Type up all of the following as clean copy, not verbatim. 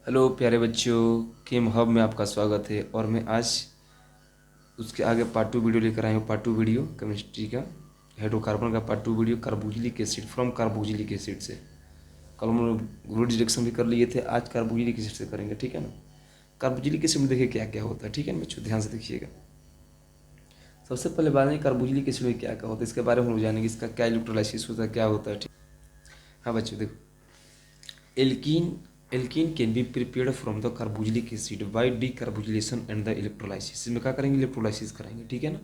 Hello प्यारे बच्चों, केम hub में आपका स्वागत है। और मैं आज उसके आगे पार्ट 2 वीडियो लेकर आया हूँ। पार्ट 2 वीडियो केमिस्ट्री का हाइड्रोकार्बन का part 2 video carboxylic acid from carboxylic acid से। कल हम लोग ग्रुप रिडक्शन भी कर लिए थे, आज कार्बोक्सिलिक एसिड से करेंगे, ठीक है ना। कार्बोक्सिलिक एसिड में देखिए क्या क्या होता है, ठीक है ना बच्चों, ध्यान से देखिएगा। सबसे पहले बात है कार्बोक्सिलिक एसिड में क्या क्या होता है, इसके बारे में हम लोग जानेंगे। इसका क्या इलेक्ट्रोलाइसिस होता है, क्या होता है, ठीक। हाँ बच्चों देखो, alkene alkene can be prepared from the carboxylic acid by decarboxylation and the electrolysis. इसमें क्या करेंगे, इलेक्ट्रोलाइसिस कराएंगे, ठीक है ना।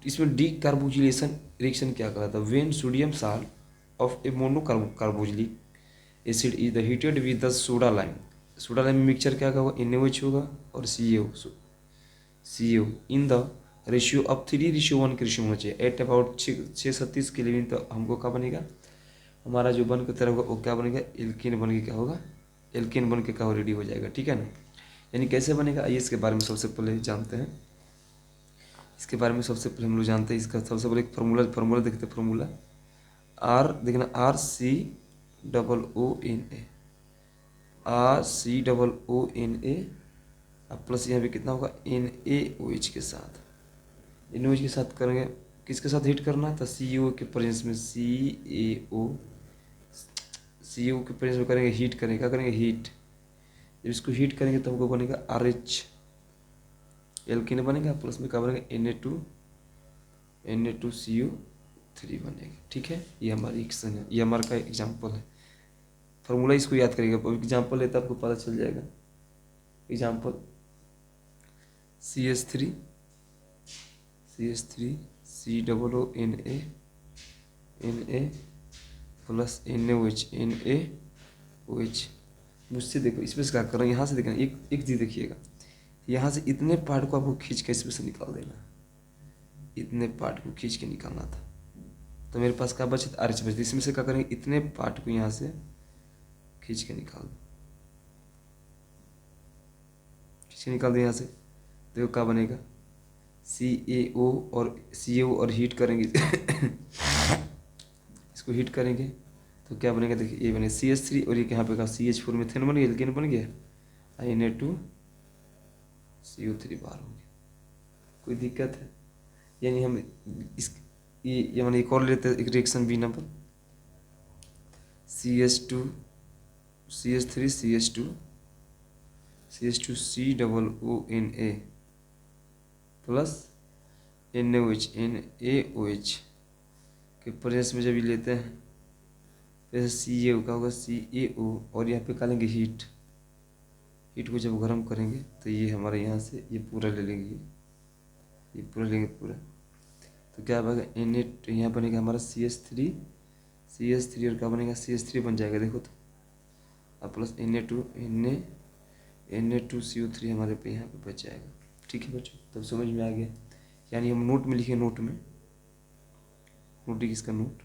इसमें डीकार्बोक्सिलेशन रिएक्शन क्या कराता है, when sodium salt of A mono carboxylic acid is the heated with the soda lime. Soda lime में मिक्सचर क्या होगा, NaOH होगा और CaO in the ratio of 3:1 के रेशियो होना चाहिए। एट अबाउट 637 केल्विन तो हमको क्या बनेगा, हमारा जो बन के तरह होगा वो क्या बनेगा, एल्कीन बन के क्या होगा, एल्कीन बन के क्या हो, रेडी हो जाएगा, ठीक है ना। यानी कैसे बनेगा, आइए इसके बारे में सबसे पहले जानते हैं। इसके बारे में सबसे पहले हम लोग जानते हैं, इसका सबसे पहले एक फार्मूला देखते हैं। फार्मूला आर देखना, RCOONA, RCOONA अब प्लस यहाँ पे कितना होगा, NaOH के साथ। NaOH के साथ करेंगे, किसके साथ हीट करना है, तो CO के प्रेजेंस में, CO के प्रेजेंस में करेंगे, हीट करेंगे, क्या करेंगे, हीट। जब इसको हीट करेंगे तो हमको बनेगा RH, एल्कीन बनेगा, प्लस में क्या बनेगा, Na2CO3 बनेगा, ठीक है। ये हमारी इक्वेशन है, ये हमारा का एग्जाम्पल है। फार्मूला इसको याद करेंगे, अब एग्जाम्पल लेता आपको पता चल जाएगा। Example CH3 COONA Na plus NaOH। मुझसे देखो, इसमें से क्या कर रहे हैं, यहाँ से देखना, एक एक चीज़ देखिएगा, यहाँ से इतने पार्ट को आपको खींच के इसमें से निकाल देना, इतने पार्ट को खींच के निकालना था। तो मेरे पास क्या बचे, RH बचे। इसमें से क्या करेंगे, इतने पार्ट को यहाँ से खींच के निकाल दो, खींच के निकाल दो यहाँ से। देखो क्या बनेगा, CaO और हीट करेंगे इसको हीट करेंगे तो क्या बनेगा, देखिए ये बनेगा CH3 और ये यहाँ पे का CH4 मीथेन बन गया, एल्केन बन गया, Na2CO3 बाहर हो गया। कोई दिक्कत है, यानी हम इस ये मैंने एक और लेते हैं, एक reaction B number CH3 COONA plus NaOH के प्रेजेंस में जब ये लेते हैं, जैसे CaO का होगा, CaO और यहाँ पे डालेंगे हीट को जब गर्म करेंगे तो ये हमारे यहाँ से ये पूरा ले लेंगे, ये पूरा लेंगे पूरा। तो क्या बनेगा, Na यहाँ बनेगा हमारा CH3 और क्या बनेगा, CH3 बन जाएगा, देखो तो। अब प्लस Na2CO3 हमारे पे यहाँ पे बच जाएगा, ठीक है बच्चों। तब समझ में आ गया। यानी हम नोट में लिखे, नोट किसका नोट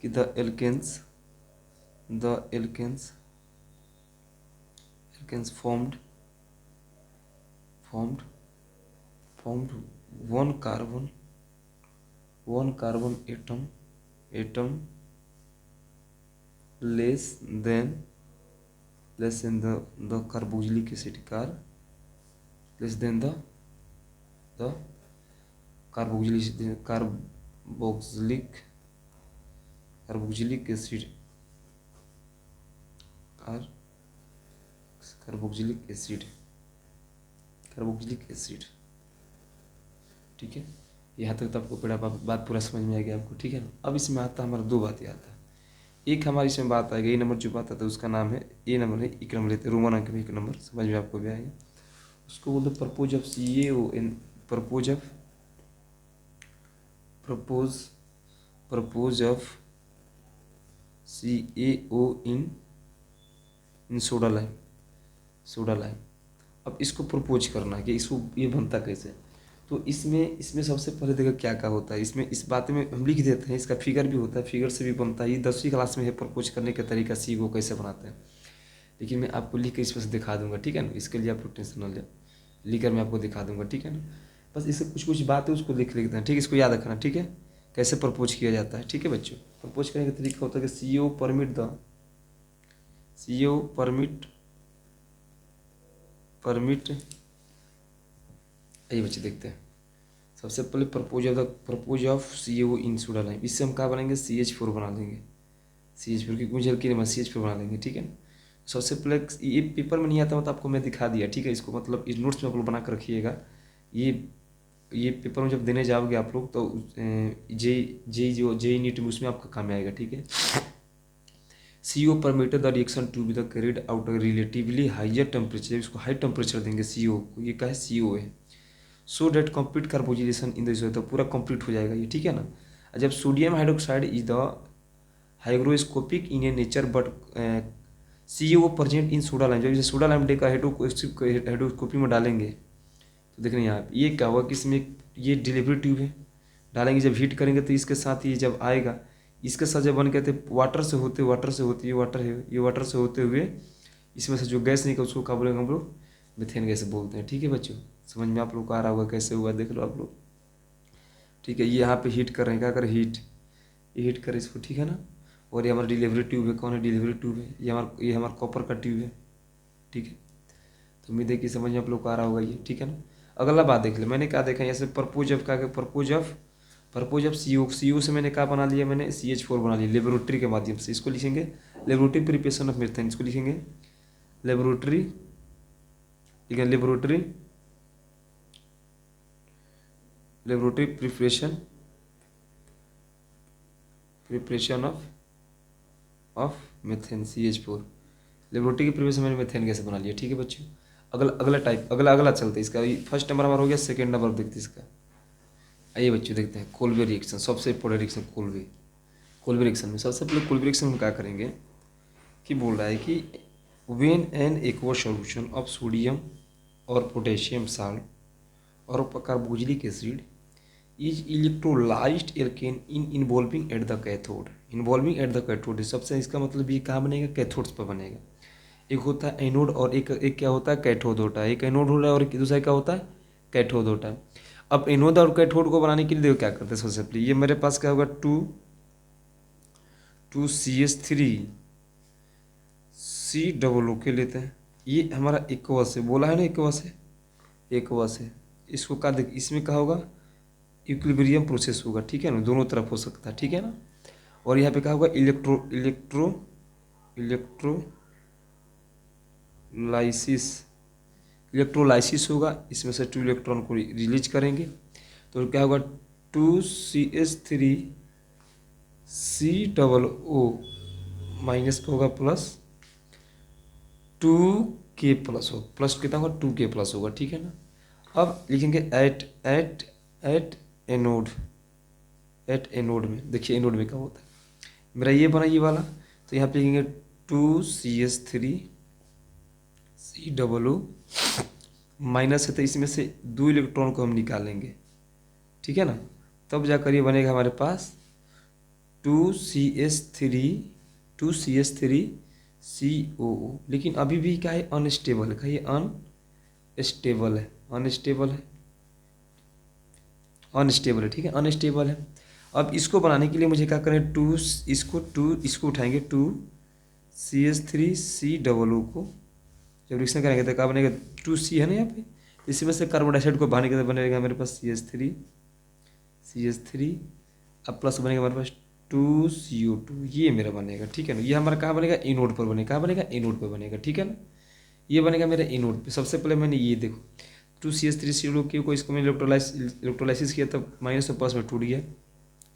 कि the alkanes formed one carbon atom less than the carboxylic acid less than the carboxylic acid carboxylic acid, ठीक है। यहाँ तक तो आपको बात पूरा समझ में आ गया आपको, ठीक है ना। अब इसमें आता है हमारा दो बातें आता है। एक हमारी इसमें बात आएगी, ए नंबर जो बात आता है उसका नाम है, ए नंबर है, एक नंबर लेते हैं, रोमन अंक में एक नंबर, समझ में आपको भी आएगा। उसको बोलते purpose of CaO purpose of CaO in soda lime. अब इसको प्रपोज करना है कि इसको ये बनता कैसे। तो इसमें सबसे पहले देखो क्या क्या होता है। इसमें इस बात में हम लिख देते हैं, इसका फिगर भी होता है, फिगर से भी बनता है। ये 10वीं क्लास में है, प्रपोज करने का तरीका सी को कैसे बनाते हैं, लेकिन मैं आपको लिख कर इसमें से दिखा दूंगा, ठीक है ना। इसके लिए आपको टेंशन न ले, लिख कर मैं आपको दिखा दूंगा, ठीक है ना। बस इससे कुछ बातें उसको लिख देते हैं, ठीक है। इसको याद रखना, ठीक है, कैसे प्रपोज किया जाता है, ठीक है बच्चों। प्रपोज करने का तरीका होता है कि CO परमिट ये बच्चे देखते हैं। सबसे पहले purpose of CO in soda lime, इससे हम क्या बनाएंगे CH4 बना लेंगे, CH4 क्योंकि मुझे हल्की नहीं CH4 बना लेंगे, ठीक है ना। सबसे पहले ये पेपर में नहीं आता मतलब आपको मैं दिखा दिया, ठीक है। इसको मतलब इस नोट्स में आप लोग बना कर रखिएगा। ये पेपर में जब देने जाओगे आप लोग तो जे नीट में उसमें आपका काम आएगा, ठीक है। CO permitted the reaction to be the carried out relatively higher temperature, इसको हाई टेम्परेचर देंगे CO को, ये क्या है CO है। So that complete carboxylation in this, तो पूरा कंप्लीट हो जाएगा ये, ठीक है ना। जब sodium hydroxide is the hygroscopic in A nature but CO present in soda lime, जब इसे सोडा लाइम का हाइड्रोस्कोपी में डालेंगे तो देखने यहाँ ये क्या हुआ कि इसमें ये डिलीवरी ट्यूब है, डालेंगे जब हीट करेंगे तो इसके साथ ये जब आएगा, इसके साथ जब बन कहते वाटर से होते ये वाटर है, ये वाटर से होते हुए इसमें से जो गैस निकल उसको क्या बोलेंगे हम लोग मीथेन गैस बोलते हैं, ठीक है बच्चों। समझ में आप लोग को आ रहा होगा कैसे हुआ, देख लो आप लोग, ठीक है। ये यहाँ पे हीट कर रहे हैं, क्या करें ये हीट करें इसको, ठीक है ना। और ये हमारा डिलीवरी ट्यूब है, कौन है डिलीवरी ट्यूब है, ये हमारा कॉपर का ट्यूब है, ठीक है। तो उम्मीद है कि समझ में आप लोग को आ रहा होगा ये, ठीक है ना। अगला बात देख ले, मैंने क्या देखा यहाँ से परपोज ऑफ CO से मैंने क्या बना लिया, मैंने CH4 बना लिया लेबोरेटरी के माध्यम से। इसको लिखेंगे लेबोरेटरी प्रिपरेशन ऑफ मीथेन, इसको लिखेंगे लेबोरेटरी, ठीक है, laboratory preparation of methane CH4, laboratory की प्रिपरेशन मैंने मीथेन कैसे बना लिया, ठीक है बच्चों। अगला चलते हैं इसका। फर्स्ट नंबर हमारा हो गया, सेकेंड नंबर देखते हैं इसका। आइए बच्चों देखते हैं कोल्बे रिएक्शन, सबसे इंपॉर्टेंट रिएक्शन कोल्बे रिएक्शन में सबसे पहले कोल्बे रिएक्शन में क्या करेंगे कि बोल रहा है कि when an aqua solution of sodium और पोटेशियम साल्ट और carboxylic acid is electrolysed alkane involving at the cathode, सबसे इसका मतलब ये कहाँ बनेगा, कैथोड्स पर बनेगा। एक होता है एनोड और एक क्या होता है कैथोड होता है, एक एनोड होता है और दूसरा क्या होता है कैथोड होता है। अब एनोड और कैथोड को बनाने के लिए देखो क्या करते हैं, सबसे पहले ये मेरे पास क्या होगा 2CH3 COO के लेते हैं, ये हमारा एक्वस है, बोला है ना एक्वस है। इसको क्या देख, इसमें क्या होगा इक्विलिब्रियम प्रोसेस होगा, ठीक है ना, दोनों तरफ हो सकता है, ठीक है ना। और यहाँ पे क्या होगा इलेक्ट्रोलाइसिस होगा, इसमें से 2 इलेक्ट्रॉन को रिलीज करेंगे तो क्या होगा 2CH3 COO माइनस का होगा प्लस 2K प्लस हो, प्लस कितना होगा 2K प्लस होगा, ठीक है ना। अब लिखेंगे एट एनोड में, देखिए एनोड में क्या होता है, मेरा ये बना ये वाला, तो यहाँ पे लिखेंगे 2CH3 COO माइनस है तो इसमें से 2 इलेक्ट्रॉन को हम निकालेंगे, ठीक है ना। तब जाकर ये बनेगा हमारे पास 2CH3 COO, लेकिन अभी भी क्या है अनस्टेबल है, ये अनस्टेबल है, ठीक है, अनस्टेबल है। अब इसको बनाने के लिए मुझे क्या करें, इसको उठाएंगे 2CH3 COO को, जब रिएक्शन करेंगे तो क्या बनेगा 2C है ना यहाँ पे, इसमें से कार्बन डाइऑक्साइड को बाहर निकाल बनेगा मेरे पास CH3 अब प्लस बनेगा हमारे पास 2CO2, ये मेरा बनेगा, ठीक है ना। ये हमारा कहाँ बनेगा एनोड पर बनेगा, कहाँ बनेगा एनोड पर बनेगा, ठीक है ना। ये बनेगा मेरा एनोड पे। सबसे पहले मैंने ये देखो 2CH3 COO को इसको मैंने इलेक्ट्रोलाइसिस किया तब माइनस से प्लस में टूट गया,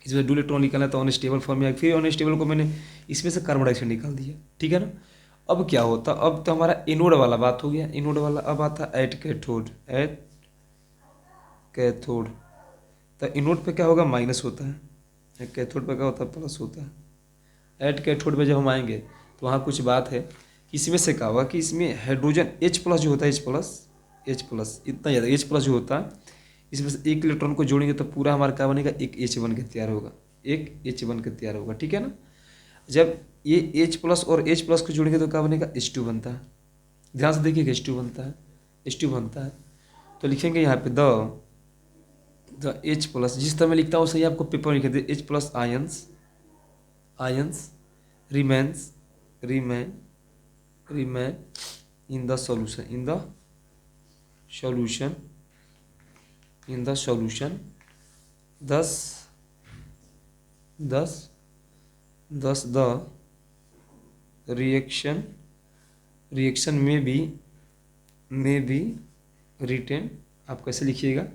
इसमें 2 इलेक्ट्रॉन निकाला तो अनस्टेबल फॉर्म में आया, फिर अनस्टेबल को मैंने इसमें से कार्बन डाइऑक्साइड निकाल दिया, ठीक है ना। अब क्या होता, अब तो हमारा एनोड वाला बात हो गया, एनोड वाला अब आता एट कैथोड, तो एनोड पे क्या होगा माइनस होता है, कैथोड पे क्या होता है प्लस होता है। एट कैथोड पे जब हम आएंगे तो वहाँ कुछ बात है, इसमें से क्या होगा कि इसमें हाइड्रोजन H प्लस जो होता है H प्लस इतना ज़्यादा H प्लस जो होता है, इसमें से एक इलेक्ट्रॉन को जोड़ेंगे तो पूरा हमारा क्या बनेगा एक H बन के तैयार होगा, ठीक है ना। जब ये H प्लस और H प्लस को जोड़ेंगे तो क्या बनेगा H2 बनता है, ध्यान से देखिएगा H2 बनता है। तो लिखेंगे यहाँ पे द H प्लस, जिस तरह मैं लिखता हूँ सही आपको पेपर में लिख दे, H plus ions remain remain in the solution, in the solution, in the solution, thus thus thus the reaction may be written। आप कैसे लिखिएगा?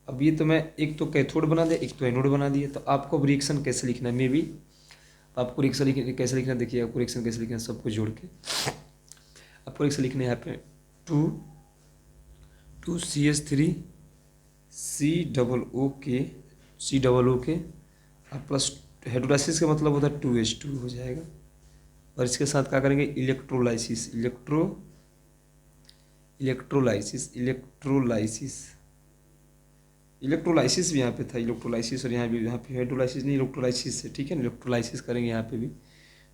अब ये तो मैं एक तो कैथोड बना दिया, एक तो एनोड बना दिया, तो आपको अब रिएक्शन कैसे लिखना है? मे बी आपको रिएक्शन कैसे लिखना देखिए, आपको रिएक्शन कैसे लिखना है सबको जोड़ के आपको रिएक्शन लिखना है यहाँ पे 2CH3 C O O के अब प्लस हाइड्रोलाइसिस का मतलब होता है 2H2 हो जाएगा। और इसके साथ क्या करेंगे? इलेक्ट्रोलाइसिस भी यहाँ पे था, इलेक्ट्रोलाइसिस, और यहाँ पे हाइड्रोलाइसिस नहीं, इलेक्ट्रोलाइसिस है, ठीक है ना। इलेक्ट्रोलाइसिस करेंगे यहाँ पे भी,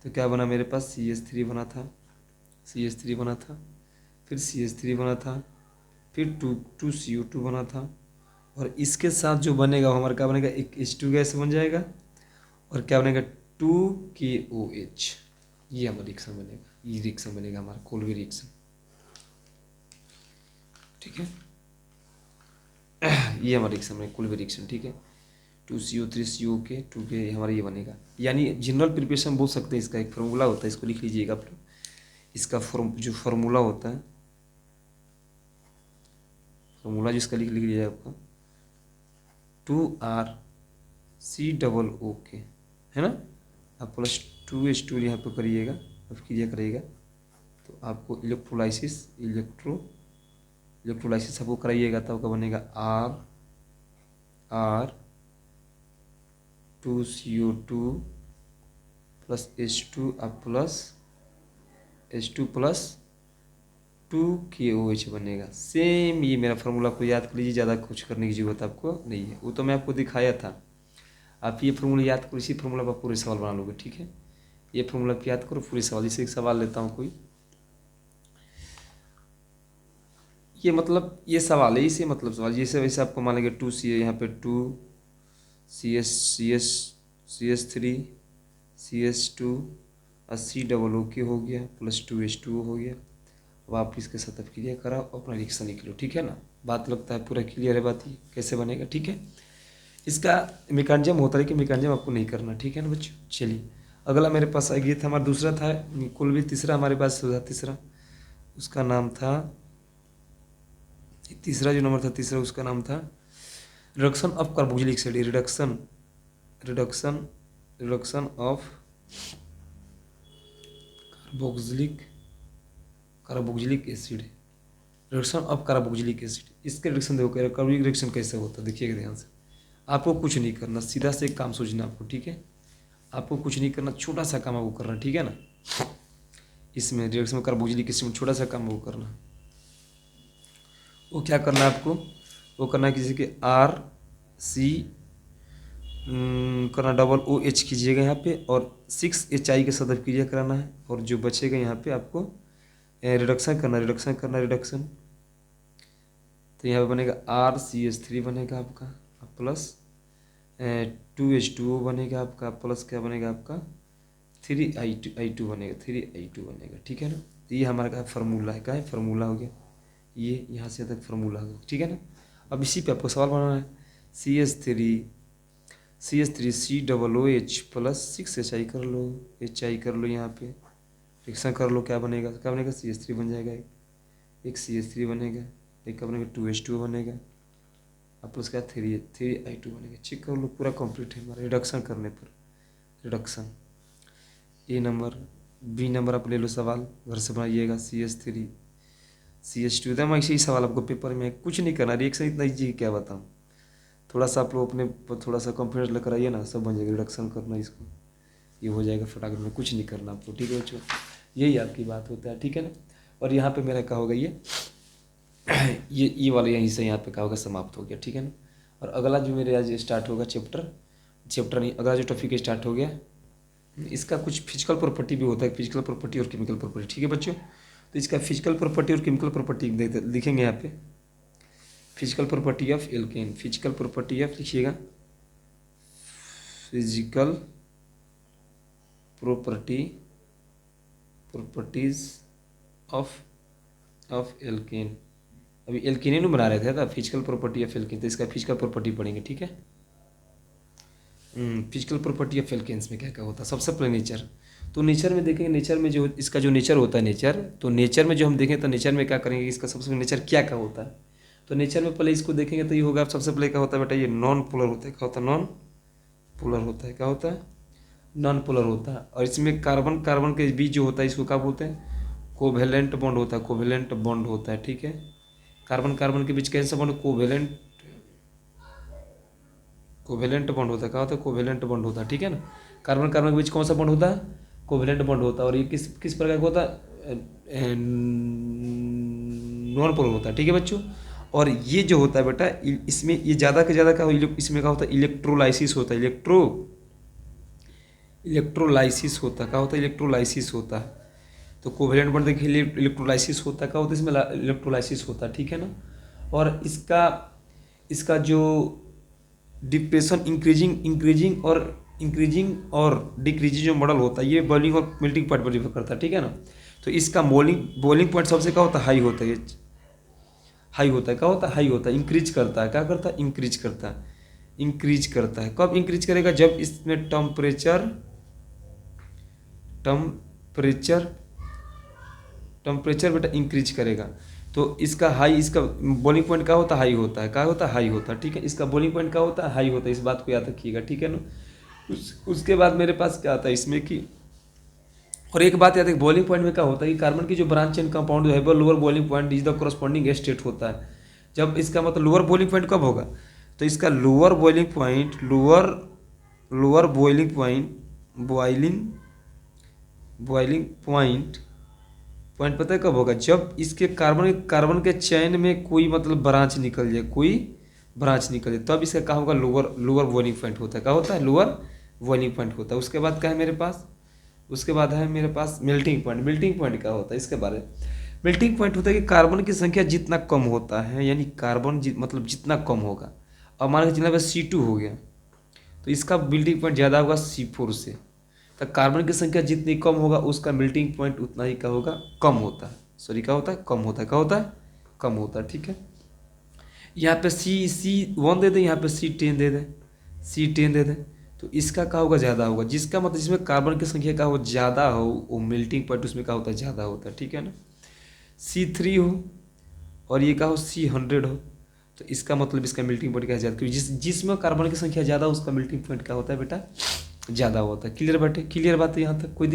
तो क्या बना मेरे पास? CH3 बना था, फिर CH3 बना था, फिर 2CO2 बना था, और इसके साथ जो बनेगा हमारा क्या बनेगा? एक H2 गैस बन जाएगा, और क्या बनेगा? 2KOH। ये हमारा रिएक्शन बनेगा, ये रिएक्शन बनेगा हमारा कोल्बे रिएक्शन, ठीक है। ये हमारा रिएक्शन है कोल्बे रिएक्शन, ठीक है। 2CO3 2K हमारा ये बनेगा। यानी जनरल प्रिपरेशन बोल सकते हैं, इसका एक फार्मूला होता है, इसको लिख लीजिएगा आप लोग। इसका जो फार्मूला होता है, फार्मूला जिसका लिख लीजिए आपका 2RCOO है ना। आप प्लस 2H2 यहाँ पे करिएगा, अब क्रिया करिएगा तो आपको इलेक्ट्रोलाइसिस आपको कराइएगा, तब क्या बनेगा? R 2CO2 प्लस H2 अब प्लस H2 प्लस 2KOH बनेगा। सेम ये मेरा फार्मूला आपको याद कर लीजिए, ज़्यादा कुछ करने की जरूरत आपको नहीं है, वो तो मैं आपको दिखाया था। आप ये फार्मूला याद करो, इसी फार्मूला पर पूरे सवाल बना लोगे, ठीक है। ये फार्मूला आप याद करो पूरे सवाल। जैसे एक सवाल लेता हूँ कोई, ये मतलब ये सवाल है, इसे मतलब सवाल जैसे वैसे आपको मान लेंगे 2C है, यहाँ पे 2CH3 CH2 और COO हो गया प्लस 2H2 हो गया। अब आप इसके साथ अब क्लियर कराओ, अपना रिएक्शन लिख लो, ठीक है ना। बात लगता है पूरा क्लियर है, बात ये कैसे बनेगा, ठीक है। इसका मैकेनिज्म होता है कि मैकेनिज्म आपको नहीं करना, ठीक है ना बच्चों। चलिए अगला मेरे पास ये था, हमारा दूसरा था कुल भी तीसरा हमारे पास था, तीसरा उसका नाम था, तीसरा जो नंबर था तीसरा उसका नाम था reduction of carboxylic acid. Reduction of carboxylic acid, reduction of carboxylic acid. इसके रिडक्शन देखो, कार्बोक्सिलिक रिडक्शन कैसे होता है देखिएगा ध्यान से। आपको कुछ नहीं करना, सीधा से एक काम सोचना आपको, ठीक है। आपको कुछ नहीं करना, छोटा सा काम आपको करना, ठीक है ना। इसमें रिडक्शन में कार्बोक्सिलिक एसिड में छोटा सा काम आपको करना, वो क्या करना है आपको? वो करना है कि जैसे कि RC करना OH कीजिएगा यहाँ पे, और 6HI के साथ क्रिया कराना है, और जो बचेगा यहाँ पे आपको रिडक्शन करना। तो यहाँ पे बनेगा RCH3 बनेगा आपका, प्लस 2H2O बनेगा आपका, प्लस क्या बनेगा आपका 3I2 बनेगा, ठीक है ना। तो ये हमारा क्या फार्मूला है, क्या है फार्मूला हो गया, ये यहाँ से तक फार्मूला हो गया, ठीक है ना। अब इसी पे आपको सवाल बनाना है। CH3 COOH प्लस 6HI कर लो, HI कर लो, यहाँ पे रिएक्शन कर लो, क्या बनेगा CH3 बन जाएगा, एक CH3 बनेगा, एक का बनेगा 2H2 बनेगा, अब प्लस क्या 3I2 बनेगा। चेक कर लो, पूरा कंप्लीट है हमारा रिडक्शन करने पर। रिडक्शन ए नंबर, बी नंबर आप ले लो, सवाल घर से बनाइएगा। CH3 CH2 एकदम ऐसे ही सवाल आपको पेपर में, कुछ नहीं करना, रिएक्शन इतना ईजी क्या बताऊँ। थोड़ा सा आप लोग अपने थोड़ा सा कॉन्फिडेंस लेकर आइए ना, सब बन जाएगा। रिडक्शन करना इसको, ये हो जाएगा फटाफट में, कुछ नहीं करना आपको, ठीक है बच्चों। यही आपकी बात होता है, ठीक है ना। और यहाँ पे मेरा क्या होगा, ये वाला यहीं से यहाँ पे क्या होगा, समाप्त हो गया, ठीक है ना। और अगला जो मेरे आज स्टार्ट होगा चैप्टर नहीं, अगला जो टॉपिक स्टार्ट हो गया, इसका कुछ फिजिकल प्रॉपर्टी भी होता है, फिजिकल प्रॉपर्टी और केमिकल प्रॉपर्टी, ठीक है बच्चों। तो इसका फिजिकल प्रॉपर्टी और केमिकल प्रॉपर्टी लिखेंगे यहाँ पे। Physical property of alkane, physical property of लिखिएगा, physical property properties of alkane. अभी एल्केन ही बना रहे थे तो फिजिकल प्रॉपर्टी ऑफ एल्केन, तो इसका फिजिकल प्रॉपर्टी पढ़ेंगे, ठीक है। फिजिकल प्रॉपर्टी ऑफ एल्केन्स में क्या क्या होता है, सबसे पहले नेचर। तो नेचर में देखेंगे, नेचर में जो इसका जो नेचर होता है नेचर, तो नेचर में जो हम देखें तो नेचर में क्या करेंगे, इसका सबसे पहले नेचर क्या क्या होता है। तो नेचर में पहले इसको देखेंगे तो ये होगा सबसे पहले क्या होता है बेटा, ये नॉन पोलर होता है। क्या होता है, नॉन पोलर होता है। क्या होता है, नॉन पोलर होता है। और इसमें कार्बन कार्बन के बीच जो होता है इसको क्या बोलते हैं, कोवेलेंट बॉन्ड होता है, कोवेलेंट बॉन्ड होता है, ठीक है। कार्बन कार्बन के बीच कैसा बॉन्ड, कोवेलेंट बॉन्ड होता है। क्या होता है, कोवेलेंट बॉन्ड होता है, ठीक है ना। कार्बन कार्बन के बीच कौन सा बॉन्ड होता है, कोवेलेंट बॉन्ड होता है। और ये किस किस प्रकार का होता है, नॉन पोलर होता है, ठीक है बच्चों। और ये जो होता है बेटा, इसमें ये ज़्यादा से ज़्यादा क्या, इसमें क्या होता है, इलेक्ट्रोलाइसिस होता है, इलेक्ट्रोलाइसिस होता है। क्या होता है, इलेक्ट्रोलाइसिस होता है। तो कोवेलेंट बॉन्ड देखिए इलेक्ट्रोलाइसिस होता है। क्या होता है, इसमें इलेक्ट्रोलाइसिस होता है, ठीक है ना। और इसका जो डिप्रेशन इंक्रीजिंग और डिक्रीजिंग जो मॉडल होता है, ये बॉइलिंग और मेल्टिंग पॉइंट पर निर्भर करता है, ठीक है ना। तो इसका बॉइलिंग पॉइंट सबसे क्या होता है, हाई होता है, हाई होता है। क्या होता है, हाई होता है, इंक्रीज करता है। क्या करता है, इंक्रीज करता है, इंक्रीज करता है। कब इंक्रीज करेगा, जब इसमें टेम्परेचर बेटा इंक्रीज करेगा। तो इसका बॉइलिंग पॉइंट क्या होता है, हाई होता है। क्या होता है, हाई होता है, ठीक है। इसका बॉइलिंग पॉइंट क्या होता है, हाई होता है। इस बात को याद रखिएगा, ठीक है ना। उसके बाद मेरे पास क्या आता है इसमें कि, और एक बात याद है, बॉइलिंग पॉइंट में क्या होता है कि कार्बन की जो ब्रांच चेन कंपाउंड है वो lower boiling point is the corresponding state होता है। जब इसका मतलब लोअर बॉइलिंग पॉइंट कब होगा, तो इसका लोअर बॉइलिंग पॉइंट पता है कब होगा, जब इसके कार्बन के चैन में कोई मतलब ब्रांच निकल जाए, तब इसका क्या होगा, लोअर बॉइलिंग पॉइंट होता है। क्या होता है, लोअर बॉइलिंग पॉइंट होता है। उसके बाद क्या है मेरे पास, उसके बाद है मेरे पास मेल्टिंग पॉइंट क्या होता है, इसके बारे में। मेल्टिंग पॉइंट होता है कि कार्बन की संख्या जितना कम होता है, यानी कार्बन मतलब जितना कम होगा। अब मान के चलिए C2 हो गया, तो इसका मेल्टिंग पॉइंट ज़्यादा होगा C4 से। तो कार्बन की संख्या जितनी कम होगा उसका मेल्टिंग पॉइंट उतना ही क्या होगा, कम होता है। सॉरी, क्या होता है, कम होता है। क्या होता है, कम होता है, ठीक है। यहाँ पे C1 दे दें, यहाँ पे C10 दे दें, तो इसका क्या होगा, ज़्यादा होगा। जिसका मतलब जिसमें कार्बन की संख्या का हो ज़्यादा हो, वो मेल्टिंग पॉइंट उसमें क्या होता है, ज़्यादा होता है, ठीक है ना। C3 हो और ये क्या हो, C100 हो, तो इसका मतलब इसका मेल्टिंग पॉइंट क्या ज़्यादा, क्योंकि जिसमें कार्बन की संख्या ज़्यादा उसका मेल्टिंग पॉइंट क्या होता है बेटा, ज़्यादा होता है। क्लियर बात है, क्लियर बात है यहाँ तक, कोई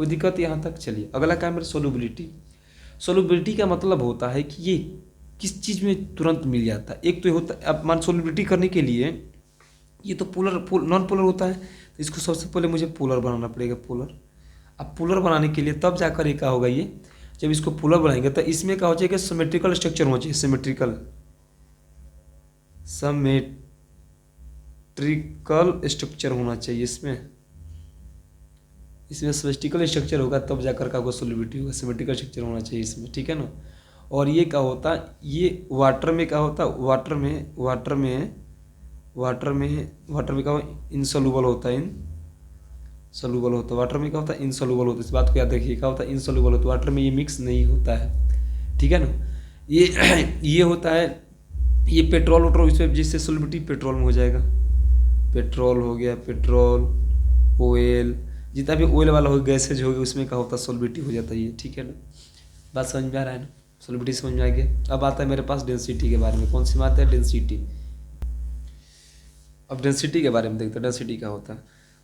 दिक्कत यहाँ तक। चलिए अगला क्या है मेरा, सोलुबिलिटी का मतलब होता है कि ये किस चीज़ में तुरंत मिल जाता है। एक तो ये होता है, अब मान सोलुबिलिटी करने के लिए ये तो नॉन पोलर होता है, तो इसको सबसे पहले मुझे पोलर बनाना पड़ेगा, पोलर। अब पोलर बनाने के लिए तब जाकर ये क्या होगा, ये जब इसको पोलर बनाएंगे तो इसमें क्या हो जाएगा, सिमेट्रिकल स्ट्रक्चर होना चाहिए, सिमेट्रिकल स्ट्रक्चर होना चाहिए इसमें सिमेट्रिकल स्ट्रक्चर होगा तब जाकर का सोलिबिलिटी होगा, सिमेट्रिकल स्ट्रक्चर होना चाहिए इसमें, ठीक है ना। और ये क्या होता है, ये वाटर में क्या होता है, वाटर में क्या इनसॉल्युबल होता है, इनसॉल्युबल होता है। वाटर में क्या होता है, इनसॉल्युबल होता है। इस बात को याद रखिए, क्या होता है, इनसॉल्युबल होता है। वाटर में ये मिक्स नहीं होता है, ठीक है ना। ये होता है, ये पेट्रोल इसमें जिससे सोलिबिलिटी पेट्रोल में हो जाएगा, पेट्रोल हो गया, पेट्रोल, ऑयल, जितना भी ऑयल वाला हो, गैसेज हो गया, उसमें क्या होता है, सोलिबिलिटी हो जाता है ये, ठीक है ना। बात समझ में आ रहा है ना, सोलिबिलिटी समझ में आ गया। अब आता है मेरे पास डेंसिटी के बारे में। कौन सी बात है, डेंसिटी। अब डेंसिटी के बारे में देखते हैं, डेंसिटी क्या होता है।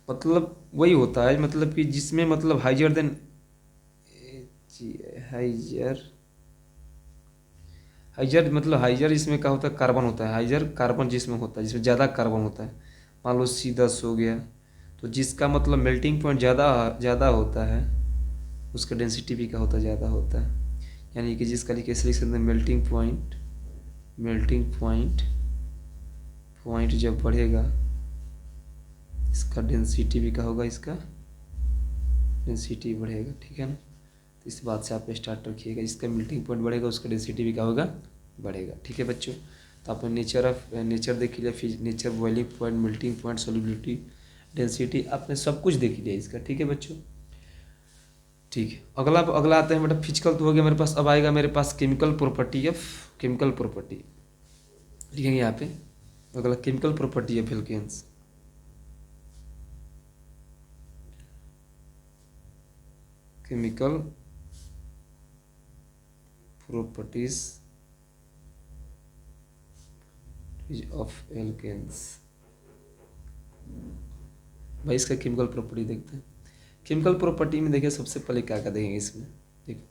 मतलब वही होता है, मतलब कि जिसमें मतलब हाइजर मतलब हाइजर इसमें क्या होता है, कार्बन होता है। हाइजर कार्बन जिसमें होता है, जिसमें ज़्यादा कार्बन होता है। मान लो C10 हो गया, तो जिसका मतलब मेल्टिंग पॉइंट ज़्यादा होता है उसका डेंसिटी भी क्या होता है, ज़्यादा होता है। यानी कि जिसका लिख सकते हैं मेल्टिंग पॉइंट जब बढ़ेगा इसका डेंसिटी भी क्या होगा, इसका डेंसिटी बढ़ेगा, ठीक है ना। तो इस बात से आप स्टार्ट रखिएगा, इसका मेल्टिंग पॉइंट बढ़ेगा उसका डेंसिटी भी क्या होगा, बढ़ेगा, ठीक है बच्चों। तो आपने नेचर देख लिया, फिर nature, boiling point, melting point, solubility, density, आपने सब कुछ देख लिया इसका, ठीक है बच्चों। ठीक है, अगला अगला आते हैं बेटा फिजिकल तो हो गया मेरे पास। अब आएगा मेरे पास chemical property of, chemical property लिखेंगे यहाँ पे। अगला chemical property of alkanes. Chemical properties of alkanes. भाई इसका केमिकल प्रॉपर्टी देखते हैं। केमिकल प्रॉपर्टी में देखिए सबसे पहले क्या क्या देखेंगे इसमें। देखो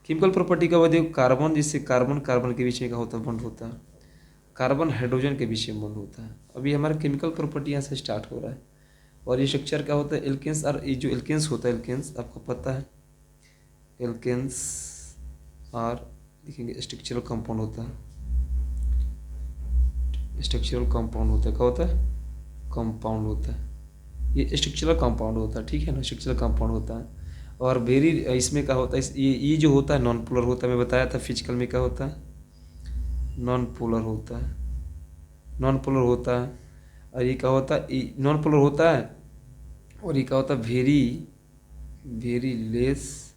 केमिकल प्रॉपर्टी का वो देखो, कार्बन जिससे कार्बन कार्बन के बीच में क्या होता है, बॉन्ड होता है। कार्बन हाइड्रोजन के बीच में बॉन्ड होता है। अभी हमारा केमिकल प्रॉपर्टी यहाँ से स्टार्ट हो रहा है। और ये स्ट्रक्चर क्या होता है, एल्केन्स। और ये जो एल्केन्स होता है, एल्केन्स आपको पता है, एल्केन्स और देखेंगे स्ट्रक्चरल कंपाउंड होता है। स्ट्रक्चरल कंपाउंड होता है, क्या होता है, कंपाउंड होता है। ये स्ट्रक्चरल कंपाउंड होता है, ठीक है ना, स्ट्रक्चरल कंपाउंड होता है। और वेरी इसमें क्या होता है, ये जो होता है नॉन पोलर होता है। मैं बताया था फिजिकल में क्या होता है, नॉन पोलर होता है, नॉन पोलर होता है। और ये क्या होता है, नॉन पोलर होता है। और ये क्या होता है, very very less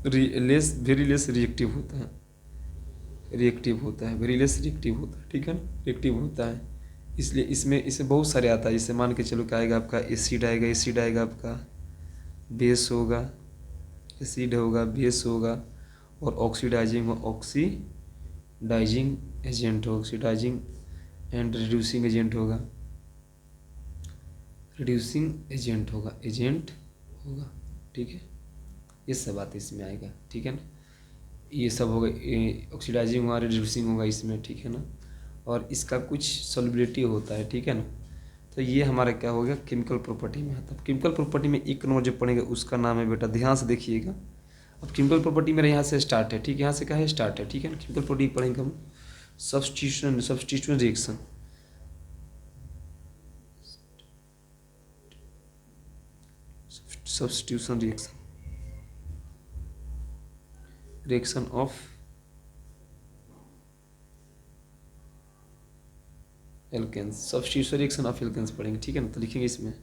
very less reactive होता है, रिएक्टिव होता है, वेरी लेस रिएक्टिव होता है, ठीक है ना, रिएक्टिव होता है। इसलिए इसमें बहुत सारे आता है। जैसे मान के चलो क्या आएगा आपका, एसिड आएगा, एसिड आएगा आपका, बेस होगा, एसिड होगा, बेस होगा, और ऑक्सीडाइजिंग एजेंट होगा, ऑक्सीडाइजिंग एंड रिड्यूसिंग एजेंट होगा, रिड्यूसिंग एजेंट होगा, ठीक है। ये सब बात इसमें आएगा, ठीक है ना। ये सब होगा, ऑक्सीडाइजिंग होगा, रिड्यूसिंग होगा इसमें, ठीक है ना। और इसका कुछ सॉल्युबिलिटी होता है, ठीक है ना। तो ये हमारा क्या हो गया, केमिकल प्रॉपर्टी में आता है। केमिकल प्रॉपर्टी में एक नंबर जो पढ़ेंगे उसका नाम है बेटा, ध्यान से देखिएगा। अब केमिकल प्रॉपर्टी मेरा यहाँ से स्टार्ट है, ठीक है, यहाँ से क्या है, स्टार्ट है, ठीक है ना। केमिकल प्रॉपर्टी पढ़ेंगे हम substitution reaction, substitution reaction of alkanes, substitution reaction of alkanes पढ़ेंगे, ठीक है ना। तो लिखेंगे इसमें एक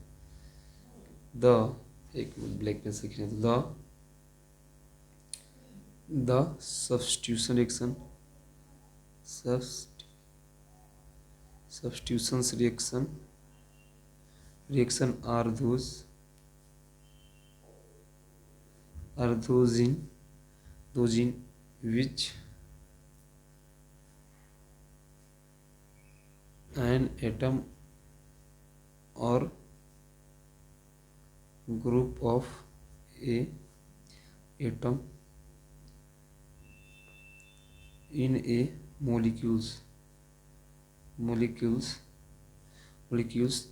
मिनट ब्लैक पेन से लिख रहे हैं, the substitution reaction are those in which an atom or group of a atom in a molecules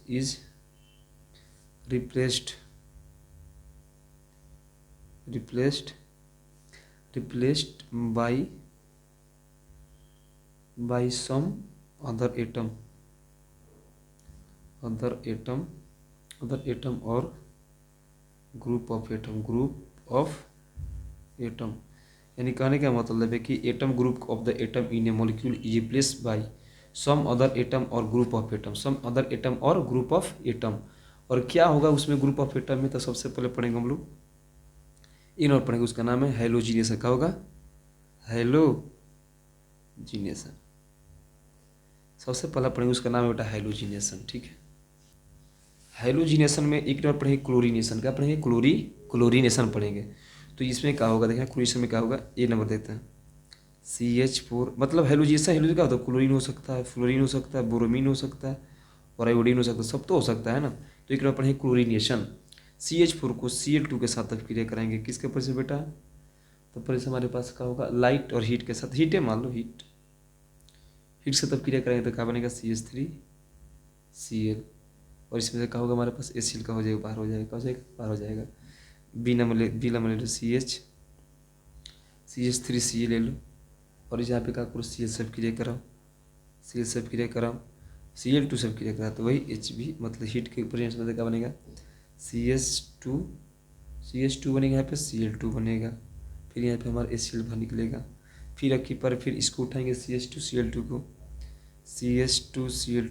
is replaced by some other atom or group of atom। यानी कहने का मतलब है कि atom group of the atom in a molecule is replaced by some other atom और group of atom, some other atom और group of atom. और क्या होगा उसमें ग्रुप ऑफ एटम में, तो सबसे पहले पढ़ेंगे हम लोग इन और पढ़ेंगे, उसका नाम है हैलोजिनेशन। क्या होगा, हैलोजिनेशन। सबसे पहला पढ़ेंगे उसका नाम है बेटा हैलोजिनेशन, ठीक है। हैलोजिनेशन में एक नंबर पढ़ेंगे क्लोरीनेशन। क्या पढ़ेंगे, क्लोरीनेशन पढ़ेंगे। तो इसमें क्या होगा, देखिए क्लोरीनेशन में क्या होगा, ये नंबर देते हैं CH4। मतलब हैलोजिनेशन क्या होता है, क्लोरीन हो सकता है, फ्लोरीन हो सकता है, ब्रोमीन हो सकता है, और आयोडीन हो सकता है, सब तो हो सकता है ना। तो एक नंबर पढ़ेंगे क्लोरीनेशन। CH4 को Cl2 के साथ क्रिया कराएंगे, किसके ऊपर से बेटा, तो पर हमारे पास क्या होगा, लाइट और हीट के साथ, हीट है मान लो, हीट से तब क्रिया करेंगे तो क्या बनेगा, CH3Cl। और इसमें से क्या होगा हमारे पास, HCl का हो जाएगा, बाहर हो जाएगा, बाहर हो जाएगा। बी नंबर ले लो, CH3Cl ले लो। और यहाँ पे क्या करो, Cl सब क्रिया कराओ, Cl2 सब क्रिया कराओ, तो वही Hb मतलब हीट के प्रेजेंस में क्या बनेगा, CH2 बनेगा, यहाँ पे Cl2 बनेगा। फिर यहाँ पे हमारा HCl बाहर निकलेगा। फिर रखी पर फिर इसको उठाएंगे CH2Cl2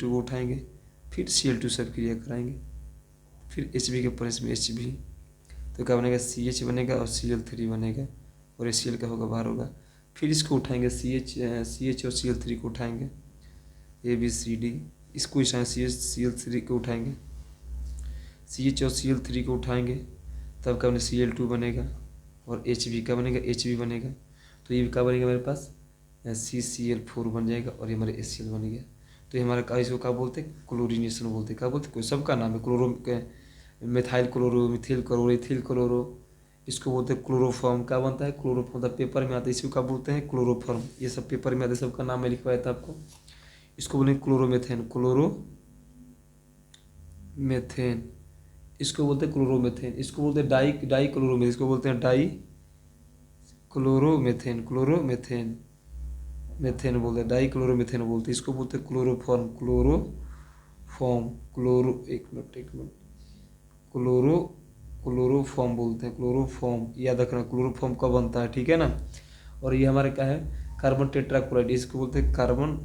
को उठाएंगे, फिर Cl2 सब क्रिया कराएंगे, फिर Hb के प्रेजेंस में Hb। तो क्या बनेगा CH बनेगा और Cl3 बनेगा और ये Cl का होगा बाहर होगा। फिर इसको उठाएंगे CH और Cl3 को उठाएंगे ABCD, इसको Cl3 को उठाएंगे CH और Cl3 को उठाएंगे तब क्या बनेगा Cl2 बनेगा और HB का बनेगा HB बनेगा। तो ये क्या बनेगा मेरे पास CCl4 बन जाएगा और ये हमारे HCl बन गया। तो ये हमारा इसको क्या बोलते हैं क्लोरीनेशन बोलते हैं। क्या बोलते हैं कोई सबका नाम है chloro methyl chloro Mithil chloro ethyl chloro, इसको बोलते हैं क्लोरोफॉर्म। क्या बनता है क्लोरोफॉर्म, मतलब पेपर में आता है इसको क्या बोलते हैं क्लोरोफॉर्म। ये सब पेपर में आते हैं, सबका नाम मैं लिखवाया था आपको। इसको बोलेंगे क्लोरोमेथेन, क्लोरोमेथेन इसको बोलते हैं क्लोरोमेथेन। इसको बोलते हैं डाई क्लोरोमेथेन, इसको बोलते हैं डाई क्लोरोमेथेन, क्लोरोमेथेन मेथेन बोलते हैं, डाई क्लोरोमेथेन बोलते हैं। इसको बोलते हैं क्लोरोफॉर्म, एक मिनट क्लोरोफॉर्म बोलते हैं, क्लोरोफॉर्म याद रखना। क्लोरोफॉर्म कब बनता है, ठीक है ना। और ये हमारे क्या है कार्बन टेट्राक्लोराइड, इसको बोलते हैं कार्बन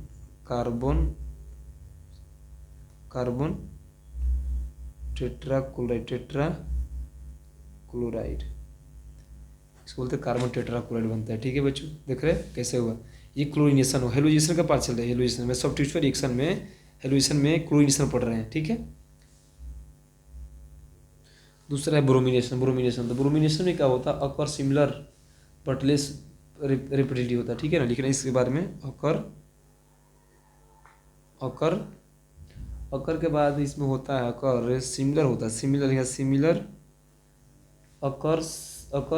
टेट्राक्लोराइड, इसको बोलते हैं कार्बन टेट्राक्लोराइड बनता है। ठीक है बच्चों, देख रहे हैं कैसे हुआ ये क्लोरीनेशन हो, हेलोजेशन का पार्ट चल रहा है। हेलोजेशन में सब्स्टिट्यूशन रिएक्शन में हेलोजेशन में क्लोरीनेशन पढ़ रहे हैं, ठीक है। दूसरा है ब्रोमिनेशन। तो ब्रोमिनेशन में क्या होता है अकर सिमिलर बट लेस रेपिडिटी होता है, ठीक है ना। लिखना इसके बारे में अकर के बाद इसमें होता है अकर सिमिलर होता है, सिमिलर अकर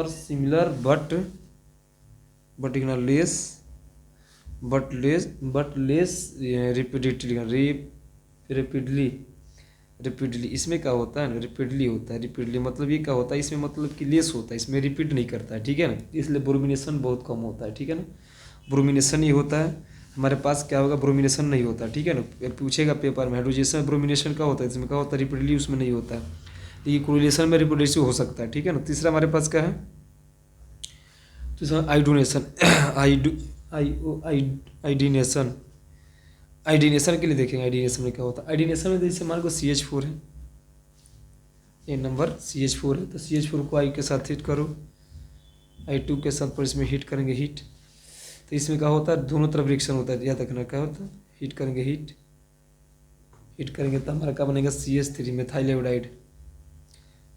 सिमिलर बट लिखना लेस रेपिडली। इसमें क्या होता है ना रेपिडली होता है। रेपिडली मतलब ये क्या होता है, इसमें मतलब कि लेस होता है, इसमें रिपीट नहीं करता है, ठीक है ना। इसलिए ब्रोमिनेशन बहुत कम होता है, ठीक है ना। ब्रोमिनेशन ही होता है हमारे पास, क्या होगा ब्रोमिनेशन नहीं होता, ठीक है ना। पूछेगा पेपर में हाइड्रोजेशन ब्रोमिनेशन का होता है, इसमें क्या होता है रिपीटली उसमें नहीं होता है, लेकिन कोरिलेशन में रिपीटेटिव हो सकता है, ठीक है ना। तीसरा हमारे पास क्या है, तीसरा आइडोनेशन आइडिनेशन के लिए देखेंगे। आइडिनेशन में क्या होता है, आइडिनेशन में जैसे मान लो CH4 है, ये नंबर CH4 है, तो CH4 को I के साथ हिट करो, I2 के साथ पर इसमें हिट करेंगे हीट, तो इसमें क्या होता है दोनों तरफ रिएक्शन होता है, याद रखना क्या होता है हिट करेंगे हीट करेंगे तो हमारा क्या बनेगा CH3 methyl iodide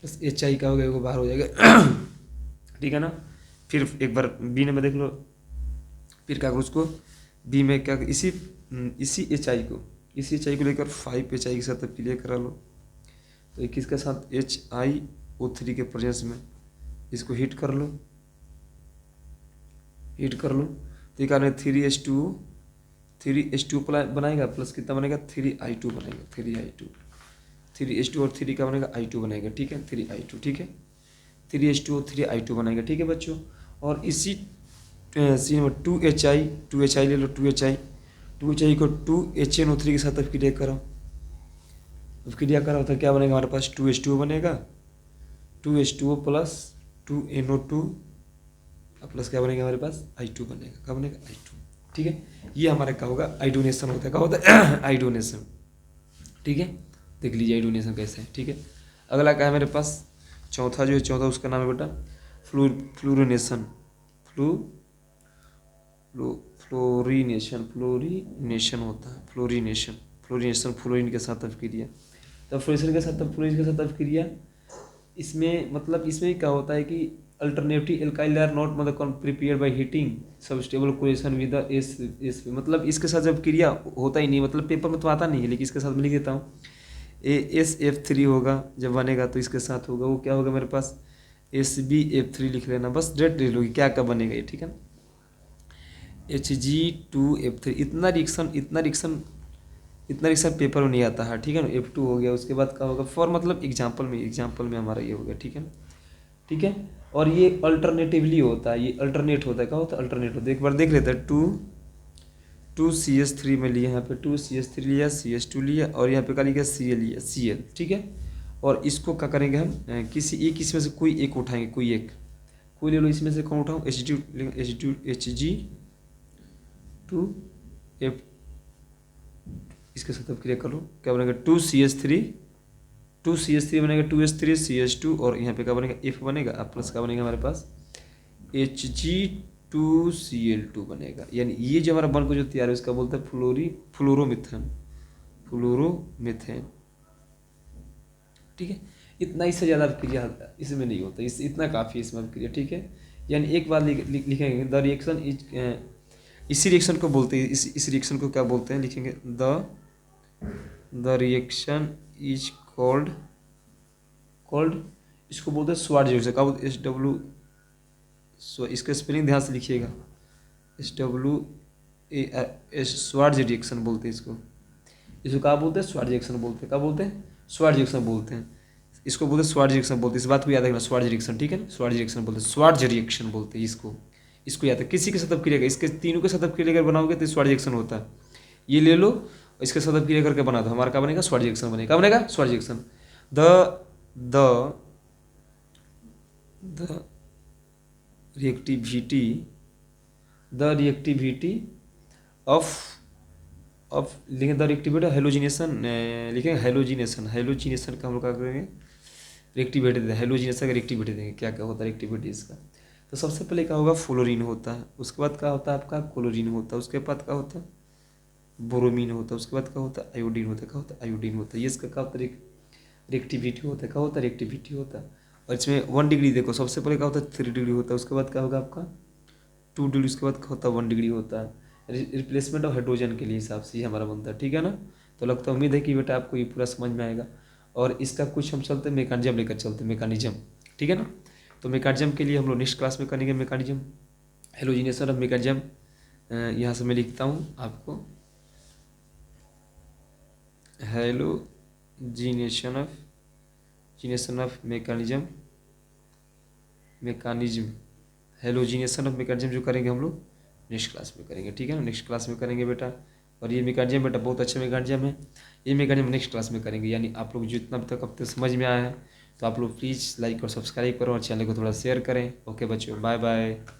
plus HI का होगा, वो बाहर हो जाएगा ठीक है ना। फिर एक बार बी में देख लो, फिर क्या करो उसको बी में क्या इसी HI को लेकर 5HI के साथ क्लियर करा लो, तो 21 के साथ HiO3 के प्रेजेंस में इसको हीट कर लो तो क्या 3H2 बनाएगा प्लस कितना बनेगा 3I2 बनेगा, 3H2 और 3 का बनेगा I2 बनेगा, ठीक है 3I2, ठीक है 3H2 और 3I2 बनेगा, ठीक है बच्चों। और इसी सी में 2HI ले लो, 2HI को 2HNO3 के साथ अब क्रिया करो, तो क्या बनेगा हमारे पास 2H2 बनेगा, 2H2O प्लस 2NO2 प्लस क्या बनेगा हमारे पास I2 बनेगा, क्या बनेगा I2, ठीक है। ये हमारा क्या होगा आइडोनेशन होता है, क्या होता है आइडोनेशन, ठीक है। देख लीजिए आइडोनेशन कैसे है, ठीक है। अगला क्या है मेरे पास चौथा उसका नाम है बेटा फ्लोरीनेशन होता है, फ्लोरीन के साथ अभिक्रिया, तब फ्लोरीनेशन के साथ अभिक्रिया इसमें मतलब इसमें क्या होता है कि अल्टरनेटिव एल्काइल आर नॉट मतलब प्रिपेयर बाय हीटिंग सब स्टेबल कोरिलेशन विद एस मतलब इसके साथ जब क्रिया होता ही नहीं, मतलब पेपर में तो आता नहीं है लेकिन इसके साथ मैं लिख देता हूँ SF3 होगा जब बनेगा तो इसके साथ होगा वो क्या होगा मेरे पास SbF3 लिख लेना, बस डेट ले लोगी क्या क्या बनेगा ये, ठीक है ना। Hg2F3 इतना रिएक्शन पेपर में नहीं आता है, ठीक है ना। F2 हो गया, उसके बाद क्या होगा फॉर मतलब एग्जाम्पल में हमारा ये हो गया, ठीक है ना, ठीक है। और ये अल्टरनेटिवली होता है, ये अल्टरनेट होता है, क्या होता है अल्टरनेट होता है। एक बार देख लेते हैं 2CH3 में लिया, यहाँ पे 2CH3 लिया, CH2 लिया और यहाँ पे क्या लिया Cl, ठीक है। और इसको क्या करेंगे हम किसी एक इसमें से कोई एक उठाएंगे, कोई ले लो, इसमें से कौन उठाऊँ Hg2F इसके साथ अब क्लियर कर लो, क्या बनेगा 2CH3 2CH3 बनेगा, 2H3CH2 और यहाँ पे क्या बनेगा, F बनेगा, अब प्लस क्या बनेगा हमारे पास, Hg2Cl2 बनेगा। यानी ये जो हमारा बन को जो तैयार है उसका बोलते हैं फ्लोरोमीथेन, फ्लोरोमीथेन। ठीक है, इतना, इससे ज़्यादा क्रिया इसमें नहीं होता, इतना काफ़ी है इसमें क्रिया। ठीक है, यानी एक बार लिखेंगे द रिएक्शन इज, इसी रिएक्शन को बोलते हैं, इस रिएक्शन को क्या बोलते हैं, लिखेंगे द रिएक्शन इज कॉल्ड, इसको बोलते हैं स्वार्ज रिएक्शन। क्या बोलते हैं, SW, इसका स्पेलिंग ध्यान से लिखिएगा, SWARZ, स्वार्ज रिएक्शन बोलते हैं इसको क्या बोलते हैं, स्वार्ज रिएक्शन बोलते हैं, क्या बोलते हैं, स्वार्ज रिएक्शन बोलते हैं, इसको बोलते हैं स्वार्ज रिएक्शन बोलते हैं। इस बात को याद रखना, स्वार्ज रिएक्शन। ठीक है, स्वार्ज रिएक्शन बोलते हैं, स्वार्ज रिएक्शन बोलते हैं इसको याद है। किसी के साथ अब क्रिया, इसके तीनों के साथ अब क्रिया बनाओगे तो स्वार्ज रिएक्शन होता है। ये ले लो, इसके साथ अब क्रिया करके बना दो, हमारा क्या बनेगा, स्वार्ज रिएक्शन बनेगा। क्या बनेगा, स्वार्ज रिएक्शन। द रिएक्टिविटी ऑफ लिखेंगे द रिएक्टिविटी हेलोजिनेशन, लिखेंगे हेलोजिनेशन का हम लोग क्या करेंगे, रिएक्टिविटी देंगे, हेलोजिनेशन का रिएक्टिविटी देंगे। क्या क्या होता है रिएक्टिविटी इसका, तो सबसे पहले क्या होगा, फ्लोरीन होता है, उसके बाद क्या होता है आपका, क्लोरीन होता है, उसके बाद क्या होता है, ब्रोमीन होता है, उसके बाद क्या होता है, आयोडीन होता है। क्या होता है, आयोडीन होता है। ये इसका क्या होता है, रिएक्टिविटी होता है। क्या होता है, रिएक्टिविटी होता है। और इसमें 1 डिग्री देखो, सबसे पहले क्या होता है 3 डिग्री होता है, उसके बाद क्या होगा आपका 2 डिग्री, उसके बाद क्या होता है 1 डिग्री होता है। रिप्लेसमेंट ऑफ हाइड्रोजन के लिए हिसाब से ये हमारा बनता है। ठीक है ना, तो लगता है, उम्मीद है कि बेटा आपको ये पूरा समझ में आएगा। और इसका कुछ हम चलते मैकेनिज्म लेकर चलते, मैकेनिज्म। ठीक है ना, तो मैकेनिज्म के लिए हम लोग नेक्स्ट क्लास में करेंगे मैकेनिज्म, हेलोजिनेशन ऑफ मैकेनिज्म। यहाँ से मैं लिखता हूँ आपको, halogenation of mechanism, halogenation of mechanism जो करेंगे हम लोग नेक्स्ट क्लास में करेंगे। ठीक है ना, नेक्स्ट क्लास में करेंगे बेटा। और ये मैकेनिज्म बेटा बहुत अच्छा मैकेनिज्म है, ये मैकेनिज्म नेक्स्ट क्लास में करेंगे। यानी आप लोग जितना अब तक समझ में आया है, तो आप लोग प्लीज़ लाइक और सब्सक्राइब करो और चैनल को थोड़ा शेयर करें। ओके बच्चों, बाय बाय।